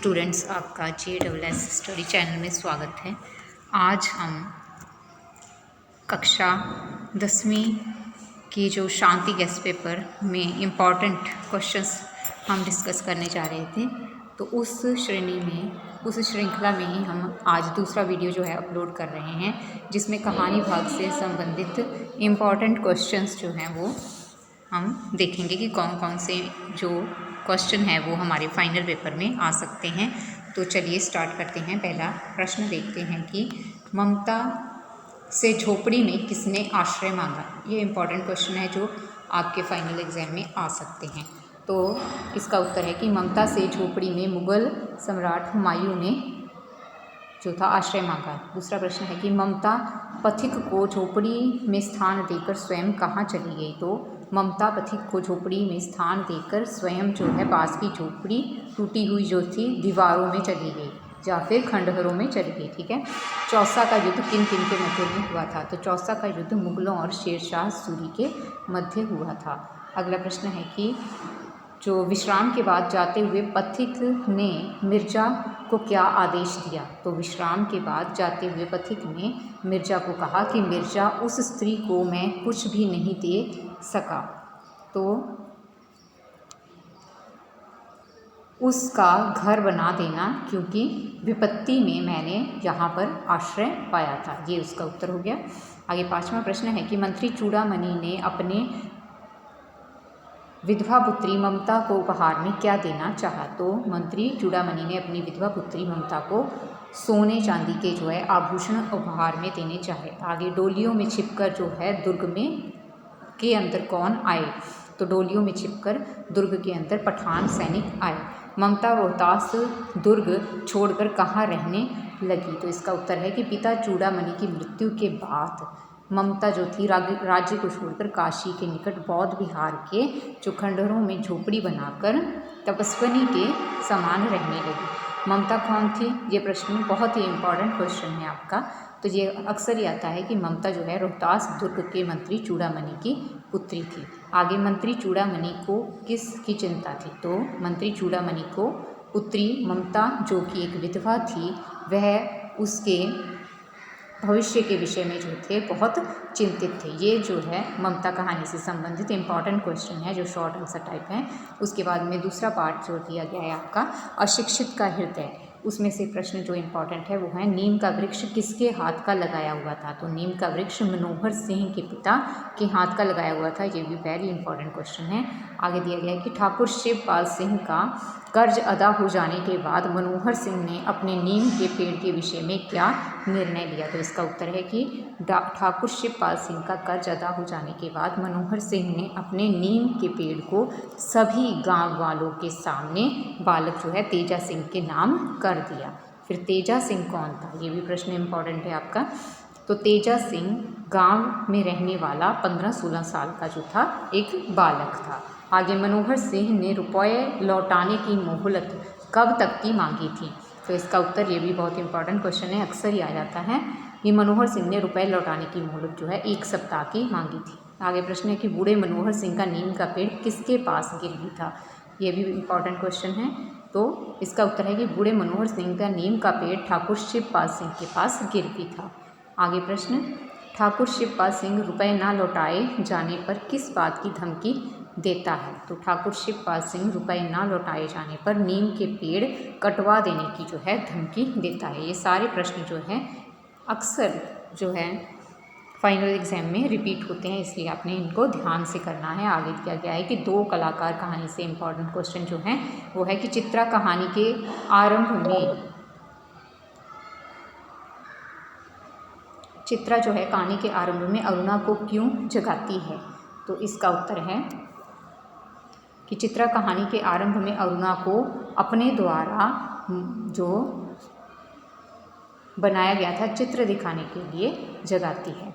Students, आपका JSS study channel में स्वागत है। आज हम कक्षा 10वीं की जो शांति गेस्ट पेपर में इम्पॉर्टेंट क्वेश्चंस हम डिस्कस करने जा रहे थे, तो उस श्रृंखला में ही हम आज दूसरा वीडियो जो है अपलोड कर रहे हैं, जिसमें कहानी भाग से संबंधित इम्पॉर्टेंट क्वेश्चंस जो हैं वो हम देखेंगे कि कौन कौन से जो क्वेश्चन है वो हमारे फाइनल पेपर में आ सकते हैं। तो चलिए स्टार्ट करते हैं। पहला प्रश्न देखते हैं कि ममता से झोपड़ी में किसने आश्रय मांगा। ये इम्पॉर्टेंट क्वेश्चन है जो आपके फाइनल एग्जाम में आ सकते हैं। तो इसका उत्तर है कि ममता से झोपड़ी में मुग़ल सम्राट हुमायूं ने जो था आश्रय मांगा। दूसरा प्रश्न है कि ममता पथिक को झोपड़ी में स्थान देकर स्वयं कहाँ चली गई। तो ममता पथिक को झोपड़ी में स्थान देकर स्वयं जो है पास की झोपड़ी टूटी हुई जो थी दीवारों में चली गई या फिर खंडहरों में चली गई। ठीक है। चौसा का युद्ध किन किन के मध्य में हुआ था। तो चौसा का युद्ध मुगलों और शेरशाह सूरी के मध्य हुआ था। अगला प्रश्न है कि जो विश्राम के बाद जाते हुए पथिक ने मिर्जा को क्या आदेश दिया। तो विश्राम के बाद जाते हुए पथिक ने मिर्जा को कहा कि मिर्जा, उस स्त्री को मैं कुछ भी नहीं दे सका, तो उसका घर बना देना, क्योंकि विपत्ति में मैंने यहाँ पर आश्रय पाया था। ये उसका उत्तर हो गया। आगे पांचवा प्रश्न है कि मंत्री चूड़ामणि ने अपने विधवा पुत्री ममता को उपहार में क्या देना चाहा। तो मंत्री चूड़ामणि ने अपनी विधवा पुत्री ममता को सोने चांदी के जो है आभूषण उपहार में देने चाहे। आगे डोलियों में छिपकर जो है दुर्ग में के अंदर कौन आए। तो डोलियों में छिपकर दुर्ग के अंदर पठान सैनिक आए। ममता रोहतास दुर्ग छोड़कर कहाँ रहने लगी। तो इसका उत्तर है कि पिता चूड़ामणि की मृत्यु के बाद ममता जो थी राज्य को छोड़कर काशी के निकट बौद्ध विहार के जो खंडहरों में झोपड़ी बनाकर तपस्विनी के समान रहने लगी। ममता कौन थी। ये प्रश्न बहुत ही इम्पॉर्टेंट क्वेश्चन है आपका। तो ये अक्सर ही आता है कि ममता जो है रोहतास दुर्ग के मंत्री चूड़ामणि की पुत्री थी। आगे मंत्री चूड़ामणि को किसकी चिंता थी। तो मंत्री चूड़ामणि को पुत्री ममता जो कि एक विधवा थी, वह उसके भविष्य के विषय में जो थे बहुत चिंतित थे। ये जो है ममता कहानी से संबंधित इम्पॉर्टेंट क्वेश्चन है जो शॉर्ट आंसर टाइप है। उसके बाद में दूसरा पार्ट जो दिया गया है आपका अशिक्षित का हृदय। उसमें से प्रश्न जो इम्पॉर्टेंट है वो है नीम का वृक्ष किसके हाथ का लगाया हुआ था। तो नीम का वृक्ष मनोहर सिंह के पिता के हाथ का लगाया हुआ था। ये भी वेरी इंपॉर्टेंट क्वेश्चन है। आगे दिया गया है कि ठाकुर शिवपाल सिंह का कर्ज अदा हो जाने के बाद मनोहर सिंह ने अपने नीम के पेड़ के विषय में क्या निर्णय लिया। तो इसका उत्तर है कि ठाकुर शिवपाल सिंह का कर्ज अदा हो जाने के बाद मनोहर सिंह ने अपने नीम के पेड़ को सभी गांव वालों के सामने बालक जो है तेजा सिंह के नाम कर दिया। फिर तेजा सिंह कौन था, ये भी प्रश्न इम्पॉर्टेंट है आपका। तो तेजा सिंह गांव में रहने वाला 15-16 साल का जो था एक बालक था। आगे मनोहर सिंह ने रुपये लौटाने की मोहलत कब तक की मांगी थी। तो इसका उत्तर ये भी बहुत इंपॉर्टेंट क्वेश्चन है, अक्सर ही आ जाता है। ये मनोहर सिंह ने रुपये लौटाने की मोहलत जो है 1 सप्ताह की मांगी थी। आगे प्रश्न है कि बूढ़े मनोहर सिंह का नीम का पेड़ किसके पास गिरवी था। ये भी इम्पॉर्टेंट क्वेश्चन है। तो इसका उत्तर है कि बूढ़े मनोहर सिंह का नीम का पेड़ ठाकुर शिवपाल सिंह के पास गिरवी था। आगे प्रश्न, ठाकुर शिवपाल सिंह रुपये ना लौटाए जाने पर किस बात की धमकी देता है। तो ठाकुर शिवपाल सिंह रुपये ना लौटाए जाने पर नीम के पेड़ कटवा देने की जो है धमकी देता है। ये सारे प्रश्न जो है अक्सर जो है फाइनल एग्जाम में रिपीट होते हैं, इसलिए आपने इनको ध्यान से करना है। आगे दिया गया है कि 2 कलाकार कहानी से इम्पॉर्टेंट क्वेश्चन जो है वो है कि चित्रा कहानी के आरंभ में चित्रा जो है कहानी के आरंभ में अरुणा को क्यों जगाती है। तो इसका उत्तर है कि चित्रा कहानी के आरंभ में अरुणा को अपने द्वारा जो बनाया गया था चित्र दिखाने के लिए जगाती है।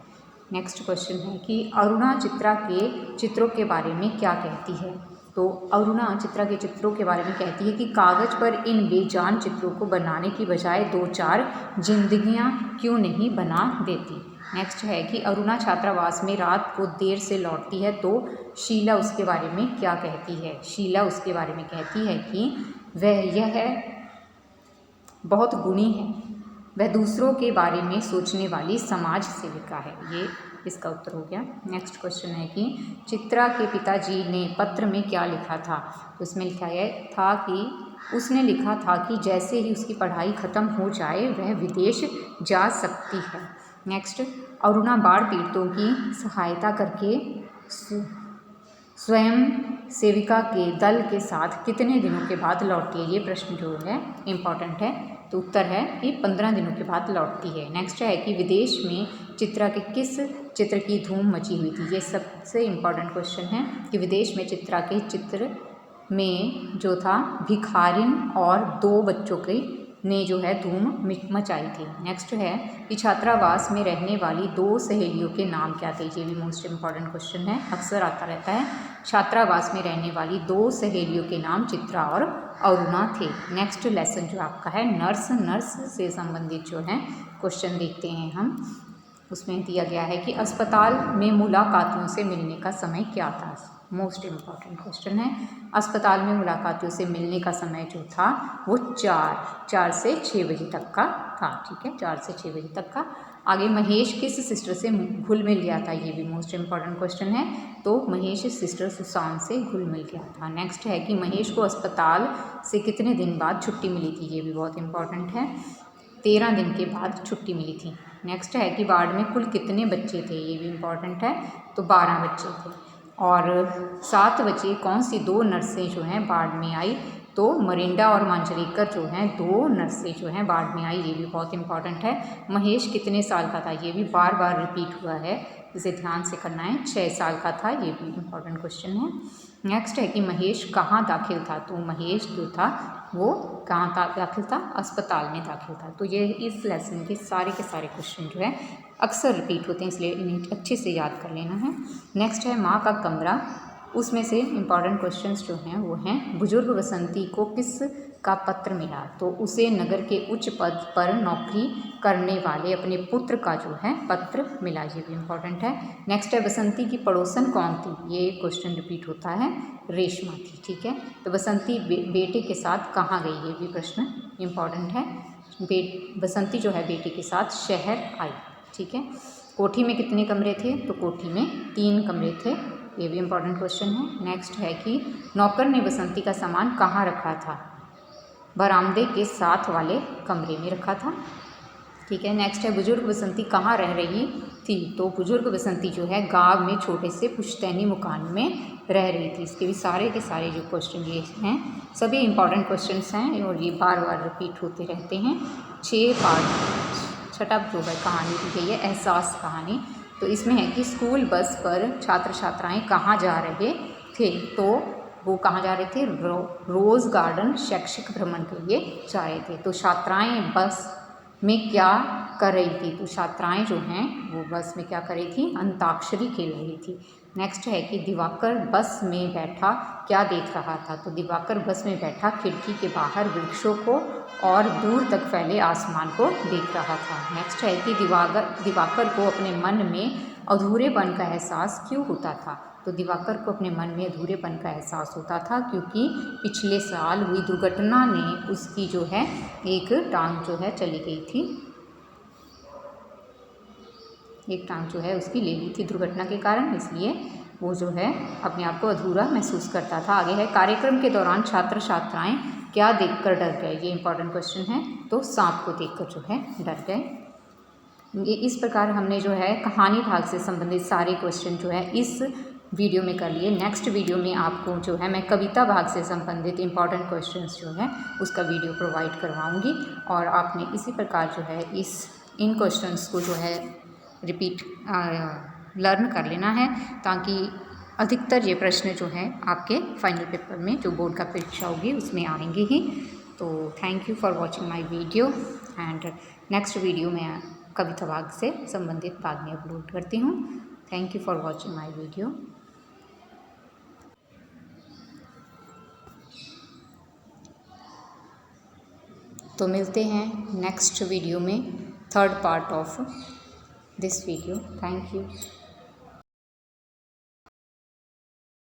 नेक्स्ट क्वेश्चन है कि अरुणा चित्रा के चित्रों के बारे में क्या कहती है। तो अरुणा चित्रा के चित्रों के बारे में कहती है कि कागज़ पर इन बेजान चित्रों को बनाने की बजाय 2-4 जिंदगियां क्यों नहीं बना देती। नेक्स्ट है कि अरुणा छात्रावास में रात को देर से लौटती है, तो शीला उसके बारे में क्या कहती है। शीला उसके बारे में कहती है कि वह यह बहुत गुणी है, वह दूसरों के बारे में सोचने वाली समाज सेविका है। ये इसका उत्तर हो गया। नेक्स्ट क्वेश्चन है कि चित्रा के पिताजी ने पत्र में क्या लिखा था। तो इसमें लिखा गया था कि उसने लिखा था कि जैसे ही उसकी पढ़ाई ख़त्म हो जाए वह विदेश जा सकती है। नेक्स्ट, अरुणा बाढ़ पीड़ितों की सहायता करके स्वयं सेविका के दल के साथ कितने दिनों के बाद लौटती है। ये प्रश्न जो है इम्पॉर्टेंट है। तो उत्तर है कि 15 दिनों के बाद लौटती है। नेक्स्ट है कि विदेश में चित्रा के किस चित्र की धूम मची हुई थी। ये सबसे इम्पॉर्टेंट क्वेश्चन है कि विदेश में चित्रा के चित्र में जो था भिखारिन और 2 बच्चों के ने जो है धूम मचाई थी। नेक्स्ट है कि छात्रावास में रहने वाली 2 सहेलियों के नाम क्या थे। ये भी मोस्ट इम्पॉर्टेंट क्वेश्चन है, अक्सर आता रहता है। छात्रावास में रहने वाली 2 सहेलियों के नाम चित्रा और अरुणा थे। नेक्स्ट लेसन जो आपका है नर्स से संबंधित जो है क्वेश्चन देखते हैं हम। उसमें दिया गया है कि अस्पताल में मुलाकातियों से मिलने का समय क्या था। मोस्ट इम्पॉर्टेंट क्वेश्चन है। अस्पताल में मुलाकातियों से मिलने का समय जो था वो 4 से 6 बजे तक का था। ठीक है, 4 से 6 बजे तक का। आगे, महेश किस सिस्टर से घुल मिल गया था। ये भी मोस्ट इम्पॉर्टेंट क्वेश्चन है। तो महेश सिस्टर सुसान से घुल मिल गया था। नेक्स्ट है कि महेश को अस्पताल से कितने दिन बाद छुट्टी मिली थी। ये भी बहुत इंपॉर्टेंट है, 13 दिन के बाद छुट्टी मिली थी। नेक्स्ट है कि वार्ड में कुल कितने बच्चे थे। ये भी इम्पॉर्टेंट है। तो 12 बच्चे थे। और 7 बजे कौन सी 2 नर्सें जो हैं वार्ड में आई। तो मरिंडा और मांजरेकर जो हैं 2 नर्सें जो हैं वार्ड में आई। ये भी बहुत इंपॉर्टेंट है। महेश कितने साल का था। ये भी बार बार रिपीट हुआ है, इसे ध्यान से करना है। 6 साल का था। ये भी इम्पॉर्टेंट क्वेश्चन है। नेक्स्ट है कि महेश कहाँ दाखिल था। तो महेश जो था वो कहाँ दाखिल था, अस्पताल में दाखिल था। तो ये इस लेसन के सारे क्वेश्चन जो है अक्सर रिपीट होते हैं, इसलिए इन्हें अच्छे से याद कर लेना है। नेक्स्ट है माँ का कमरा। उसमें से इम्पॉर्टेंट क्वेश्चंस जो हैं वो हैं बुजुर्ग बसंती को किस का पत्र मिला। तो उसे नगर के उच्च पद पर नौकरी करने वाले अपने पुत्र का जो है पत्र मिला। ये भी इम्पॉर्टेंट है। नेक्स्ट है बसंती की पड़ोसन कौन थी। ये क्वेश्चन रिपीट होता है, रेशमा थी। ठीक है, तो बसंती बेटे के साथ कहाँ गई। ये भी प्रश्न इम्पॉर्टेंट है। बसंती जो है बेटे के साथ शहर आई। ठीक है, कोठी में कितने कमरे थे। तो कोठी में 3 कमरे थे। ये भी इम्पॉर्टेंट क्वेश्चन है। नेक्स्ट है कि नौकर ने बसंती का सामान कहाँ रखा था। बरामदे के साथ वाले कमरे में रखा था। ठीक है, नेक्स्ट है बुजुर्ग बसंती कहाँ रह रही थी। तो बुजुर्ग बसंती जो है गांव में छोटे से पुश्तैनी मकान में रह रही थी। इसके भी सारे के सारे जो क्वेश्चन ये हैं सभी इम्पॉर्टेंट क्वेश्चंस हैं और ये बार बार रिपीट होते रहते हैं। 6 पार्ट। छठा जो है कहानी दी गई है एहसास कहानी। तो इसमें है कि स्कूल बस पर छात्र छात्राएँ कहाँ जा रहे थे। तो वो कहाँ जा रहे थे, रोज़ गार्डन शैक्षिक भ्रमण के लिए जा रहे थे। तो छात्राएँ बस में क्या कर रही थी। तो छात्राएँ जो हैं वो बस में क्या कर रही थी, अंताक्षरी खेल रही थी। नेक्स्ट है कि दिवाकर बस में बैठा क्या देख रहा था। तो दिवाकर बस में बैठा खिड़की के बाहर वृक्षों को और दूर तक फैले आसमान को देख रहा था। नेक्स्ट है कि दिवाकर को अपने मन में अधूरेपन का एहसास क्यों होता था। तो दिवाकर को अपने मन में अधूरेपन का एहसास होता था क्योंकि पिछले साल हुई दुर्घटना ने उसकी जो है एक टांग जो है चली गई थी। एक टांग जो है उसकी ले ली थी दुर्घटना के कारण, इसलिए वो जो है अपने आप को अधूरा महसूस करता था। आगे है कार्यक्रम के दौरान छात्र छात्राएँ क्या देखकर डर गए। ये इंपॉर्टेंट क्वेश्चन है। तो सांप को देखकर जो है डर गए। ये इस प्रकार हमने जो है कहानी भाग से संबंधित सारे क्वेश्चन जो है इस वीडियो में कर लिए। नेक्स्ट वीडियो में आपको जो है मैं कविता भाग से संबंधित इंपॉर्टेंट क्वेश्चंस जो है उसका वीडियो प्रोवाइड करवाऊंगी और आपने इसी प्रकार जो है इन क्वेश्चंस को जो है रिपीट लर्न कर लेना है ताकि अधिकतर ये प्रश्न जो हैं आपके फाइनल पेपर में जो बोर्ड का परीक्षा होगी उसमें आएंगे ही। तो thank you for watching my video and next video में कविता भाग से संबंधित बाद में अपलोड करती हूँ। Thank you for watching my video. तो मिलते हैं नेक्स्ट वीडियो में, third part of this video. Thank you.